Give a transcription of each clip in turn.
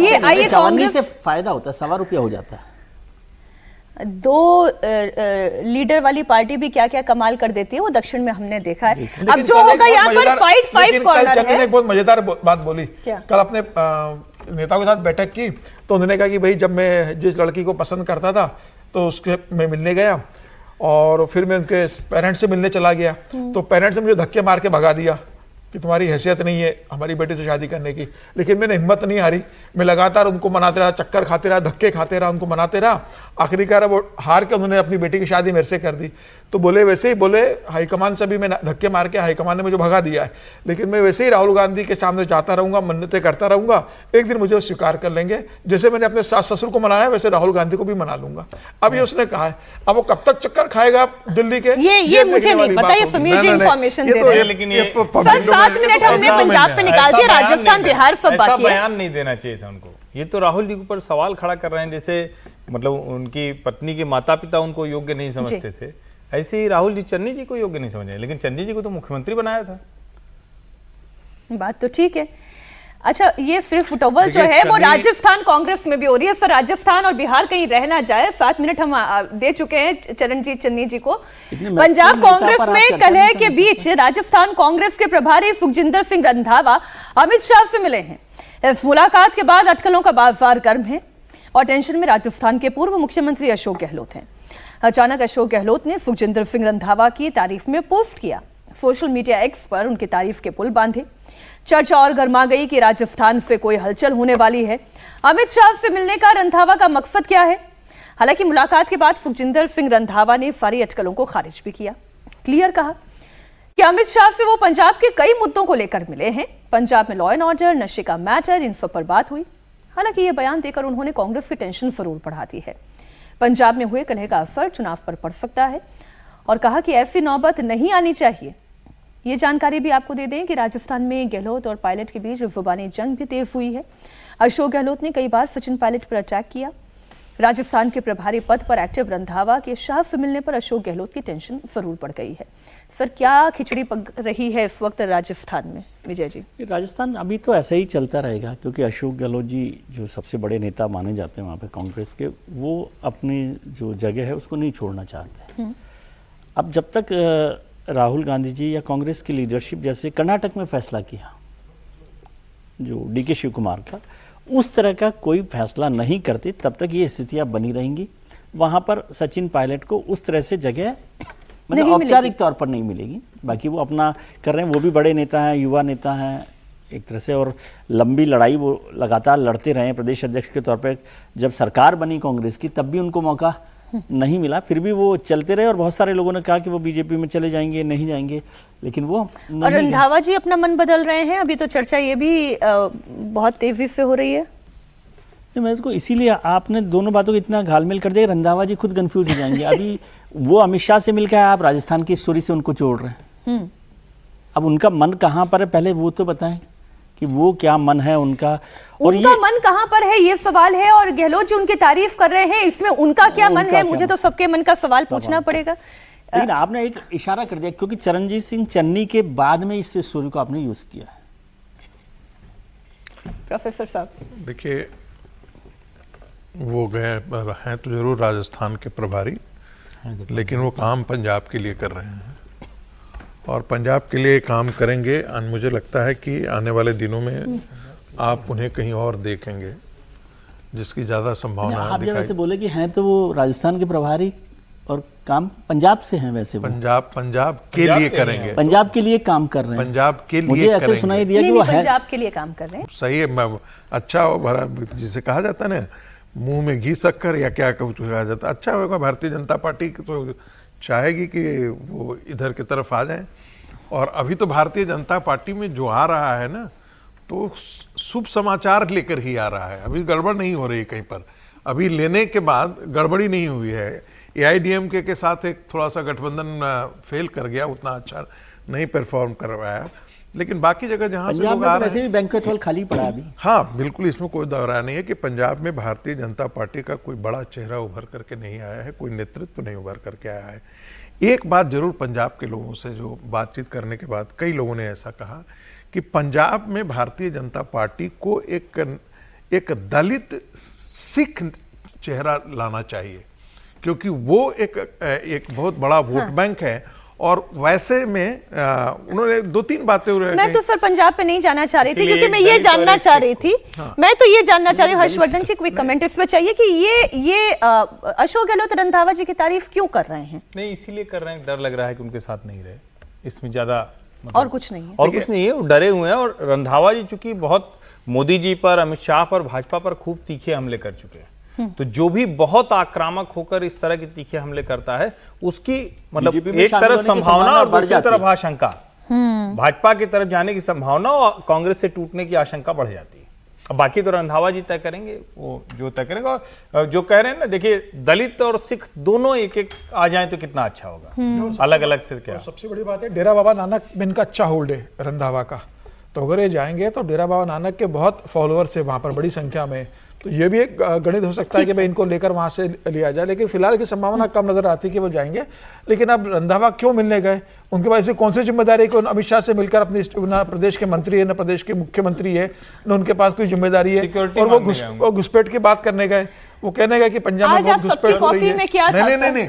आइए कांग्रेस से फायदा होता है, ₹1.25 हो जाता है। दो लीडर वाली पार्टी भी क्या क्या कमाल कर देती है वो दक्षिण में हमने देखा है। अब जो होगा यहाँ पर फाइट कॉर्नर है। चन्नी ने एक बहुत मजेदार बात बोली, कल अपने नेताओं के साथ बैठक की तो उन्होंने कहा कि भाई जब मैं जिस लड़की को पसंद करता था तो उसके मैं मिलने गया और फिर मैं उनके पेरेंट्स से मिलने चला गया तो पेरेंट्स ने मुझे धक्के मार के भगा दिया कि तुम्हारी हैसियत नहीं है हमारी बेटी से शादी करने की। लेकिन मैंने हिम्मत नहीं हारी, मैं लगातार उनको मनाते रहा, चक्कर खाते रहा, धक्के खाते रहा, उनको मनाते रहा। आखिरकार वो हार के उन्होंने अपनी बेटी की शादी मेरे से कर दी। तो बोले वैसे ही बोले हाईकमान से भी मैं धक्के मार के हाईकमान ने मुझे भगा दिया है, लेकिन मैं वैसे ही राहुल गांधी के सामने जाता रहूंगा, मन्नतें करता रहूंगा, एक दिन मुझे वो स्वीकार कर लेंगे। जैसे मैंने अपने सास ससुर को मनाया वैसे राहुल गांधी को भी मना लूंगा। अब ये उसने कहा है, अब वो कब तक चक्कर खाएगा दिल्ली के, ये मुझे नहीं पता, ये समीर जी इंफॉर्मेशन दे रहे हैं। लेकिन ये 7 मिनट हमने पंजाब पे निकाल दिया, राजस्थान बिहार सब बाकी है। बयान नहीं देना चाहिए था उनको। ये तो राहुल जी के ऊपर सवाल खड़ा कर रहे हैं, जैसे मतलब उनकी पत्नी के माता पिता उनको योग्य नहीं समझते थे, ऐसे ही राहुल जी चन्नी जी को योग्य नहीं समझे, लेकिन चन्नी जी को तो मुख्यमंत्री बनाया था। बात तो ठीक है। अच्छा, ये सिर्फ फुटबॉल जो है वो राजस्थान कांग्रेस में भी हो रही है सर। राजस्थान और बिहार कहीं रह ना जाए। 7 मिनट हम दे चुके हैं चरणजीत चन्नी जी को। पंजाब कांग्रेस में कलह के बीच राजस्थान कांग्रेस के प्रभारी सुखजिंदर सिंह रंधावा अमित शाह से मिले हैं। इस मुलाकात के बाद अटकलों का बाजार गर्म है और टेंशन में राजस्थान के पूर्व मुख्यमंत्री अशोक गहलोत हैं। अचानक अशोक गहलोत ने सुखजिंदर सिंह रंधावा की तारीफ में पोस्ट किया। सोशल मीडिया एक्स पर उनकी तारीफ के पुल बांधे। चर्चा और गर्मा गई कि राजस्थान से कोई हलचल होने वाली है। अमित शाह से मिलने का रंधावा का मकसद क्या है? हालांकि मुलाकात के बाद सुखजिंदर सिंह रंधावा ने सारी अटकलों को खारिज भी किया। क्लियर कहा कि अमित शाह से वो पंजाब के कई मुद्दों को लेकर मिले हैं। पंजाब में लॉ एंड ऑर्डर, नशे का मैटर, इन सब पर बात हुई। हालांकि ये बयान देकर उन्होंने कांग्रेस की टेंशन जरूर बढ़ा दी है। पंजाब में हुए कलह का असर चुनाव पर पड़ सकता है और कहा कि ऐसी नौबत नहीं आनी चाहिए। ये जानकारी भी आपको दे दें कि राजस्थान में गहलोत और पायलट के बीच जुबानी जंग भी तेज हुई है। अशोक गहलोत ने कई बार सचिन पायलट पर अटैक किया। राजस्थान के प्रभारी पद पर एक्टिव रंधावा के शाह से मिलने पर अशोक गहलोत की टेंशन जरूर बढ़ गई है। सर, क्या खिचड़ी पक रही है इस वक्त राजस्थान में? विजय जी, राजस्थान अभी तो ऐसे ही चलता रहेगा क्योंकि अशोक गहलोत जी जो सबसे बड़े नेता माने जाते हैं वहाँ पे कांग्रेस के, वो अपनी जो जगह है उसको नहीं छोड़ना चाहते। अब जब तक राहुल गांधी जी या कांग्रेस की लीडरशिप जैसे कर्नाटक में फैसला किया जो DK शिव कुमार का, उस तरह का कोई फैसला नहीं करते तब तक ये स्थितियां बनी रहेंगी। वहां पर सचिन पायलट को उस तरह से जगह मतलब औपचारिक तौर पर नहीं मिलेगी। बाकी वो अपना कर रहे हैं, वो भी बड़े नेता हैं, युवा नेता हैं एक तरह से, और लंबी लड़ाई वो लगातार लड़ते रहे। प्रदेश अध्यक्ष के तौर पर जब सरकार बनी कांग्रेस की तब भी उनको मौका नहीं मिला, फिर भी वो चलते रहे। और बहुत सारे लोगों ने कहा कि वो बीजेपी में चले जाएंगे, नहीं जाएंगे, लेकिन वो नहीं। और रंधावा जी अपना मन बदल रहे हैं। अभी तो चर्चा ये भी बहुत तेजी से हो रही है। मैं इसको इसीलिए आपने दोनों बातों को इतना घालमेल कर दिया, रंधावा जी खुद कंफ्यूज हो जाएंगे। अभी वो अमित शाह से मिलकर आप राजस्थान की स्टोरी से उनको जोड़ रहे हैं। अब उनका मन कहाँ पर है पहले वो तो बताएं कि वो क्या मन है उनका, और उनका मन कहाँ पर है ये सवाल है। और गहलोत जी उनकी तारीफ कर रहे हैं, इसमें उनका क्या मन है? मुझे तो सबके मन का सवाल पूछना पड़ेगा। लेकिन आपने एक इशारा कर दिया क्योंकि चरणजीत सिंह चन्नी के बाद में इस स्टोरी को आपने यूज किया है। प्रोफेसर साहब देखिए, वो गए हैं तो जरूर राजस्थान के प्रभारी, लेकिन वो काम पंजाब के लिए कर रहे हैं और पंजाब के लिए काम करेंगे। मुझे लगता है कि आने वाले दिनों में आप उन्हें कहीं और देखेंगे जिसकी ज़्यादा संभावना है। आप जब ऐसे बोले कि हैं तो वो राजस्थान के प्रभारी और काम पंजाब से हैं, वैसे पंजाब के लिए करेंगे, पंजाब के लिए काम कर रहे हैं, पंजाब के लिए मुझे ऐसे सुनाई दिया कि वो पंजाब के लिए काम कर रहे हैं। सही है, अच्छा जिसे कहा जाता है ना मुंह में घी शक्कर या क्या कहा जाता है, अच्छा होगा। भारतीय जनता पार्टी तो चाहेगी कि वो इधर की तरफ आ जाए। और अभी तो भारतीय जनता पार्टी में जो आ रहा है ना, तो शुभ समाचार लेकर ही आ रहा है। अभी गड़बड़ नहीं हो रही कहीं पर, अभी लेने के बाद गड़बड़ी नहीं हुई है। AIDMK के साथ एक थोड़ा सा गठबंधन फेल कर गया, उतना अच्छा नहीं परफॉर्म कर पाया, लेकिन बाकी जगह जहाँ से लोग आ रहे हैं, वैसे भी बैंक्वेट हॉल खाली पड़ा अभी। हाँ बिल्कुल, इसमें कोई दौरा नहीं है कि पंजाब में भारतीय जनता पार्टी का कोई बड़ा चेहरा उभर करके नहीं आया है, कोई नेतृत्व नहीं उभर करके आया है। एक बात जरूर पंजाब के लोगों से जो बातचीत करने के बाद कई लोगों ने ऐसा कहा कि पंजाब में भारतीय जनता पार्टी को एक दलित सिख चेहरा लाना चाहिए, क्योंकि वो एक बहुत बड़ा वोट बैंक है। और वैसे में उन्होंने 2-3 बातें मैं तो सर पंजाब पे नहीं जाना चाह रही थी, क्योंकि मैं ये जानना चाह रही थी, मैं तो ये जानना चाह रही हूँ हर्षवर्धन जी, क्विक कमेंट इस पे चाहिए कि ये अशोक गहलोत रंधावा जी की तारीफ क्यों कर रहे हैं? नहीं, इसीलिए कर रहे हैं, डर लग रहा है कि उनके साथ नहीं रहे, इसमें ज्यादा और कुछ नहीं है। और कुछ नहीं है, वो डरे हुए हैं। और रंधावा जी चूंकि बहुत मोदी जी पर, अमित शाह पर, भाजपा पर खूब तीखे हमले कर चुके हैं, तो जो भी बहुत आक्रामक होकर इस तरह के तीखे हमले करता है, उसकी मतलब एक तरफ संभावना और दूसरी तरफ आशंका, भाजपा की तरफ जाने की संभावना और कांग्रेस से टूटने की आशंका बढ़ जाती है। अब बाकी तो रंधावा जी तय करेंगे, वो जो तय करेंगे। और जो कह रहे हैं ना, देखिए दलित और सिख दोनों एक एक आ जाए तो कितना अच्छा होगा, अलग अलग सिर क्या। सबसे बड़ी बात है, डेरा बाबा नानक में इनका अच्छा होल्ड है रंधावा का, तो अगर ये जाएंगे तो डेरा बाबा नानक के बहुत फॉलोअर्स है वहां पर बड़ी संख्या में, तो ये भी एक गणित हो सकता है कि भाई इनको लेकर वहां से लिया जाए। लेकिन फिलहाल की संभावना कम नजर आती है कि वो जाएंगे। लेकिन अब रंधावा क्यों मिलने गए? उनके पास ऐसी कौन सी जिम्मेदारी है कि अमित शाह से मिलकर अपनी न प्रदेश के मंत्री है, न प्रदेश के मुख्यमंत्री है, न उनके पास कोई जिम्मेदारी है, और वो घुसपैठ की बात करने गए। वो कहने गए कि पंजाब में बहुत घुसपैठ हो रही है। नहीं,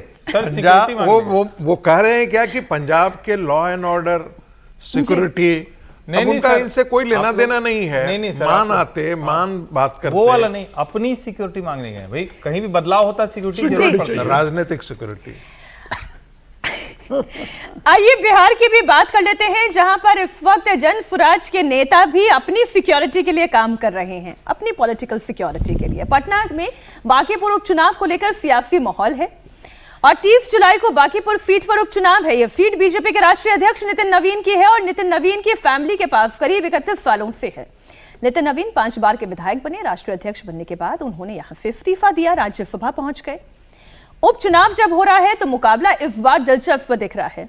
वो कह रहे हैं क्या कि पंजाब के लॉ एंड ऑर्डर, सिक्योरिटी, नहीं, उनका इनसे कोई लेना देना नहीं है। नहीं सर, मान आते, मान बात करते, वो वाला नहीं, अपनी सिक्योरिटी मांगने गए भाई। कहीं भी बदलाव होता है सिक्योरिटी जरूर पड़ता है, राजनीतिक सिक्योरिटी। आइए बिहार की भी बात कर लेते हैं, जहां पर इस वक्त जन स्वराज के नेता भी अपनी सिक्योरिटी के लिए काम कर रहे हैं, अपनी पॉलिटिकल सिक्योरिटी के लिए। पटना में बांकीपुर उपचुनाव को लेकर सियासी माहौल है और 30 जुलाई को बांकीपुर सीट पर उपचुनाव है। यह सीट बीजेपी के राष्ट्रीय अध्यक्ष नितिन नवीन की है और नितिन नवीन की फैमिली के पास करीब 31 सालों से है। नितिन नवीन 5 बार के विधायक बने। राष्ट्रीय अध्यक्ष बनने के बाद उन्होंने यहां से इस्तीफा दिया, राज्यसभा पहुंच गए। उपचुनाव जब हो रहा है तो मुकाबला इस बार दिलचस्प दिख रहा है।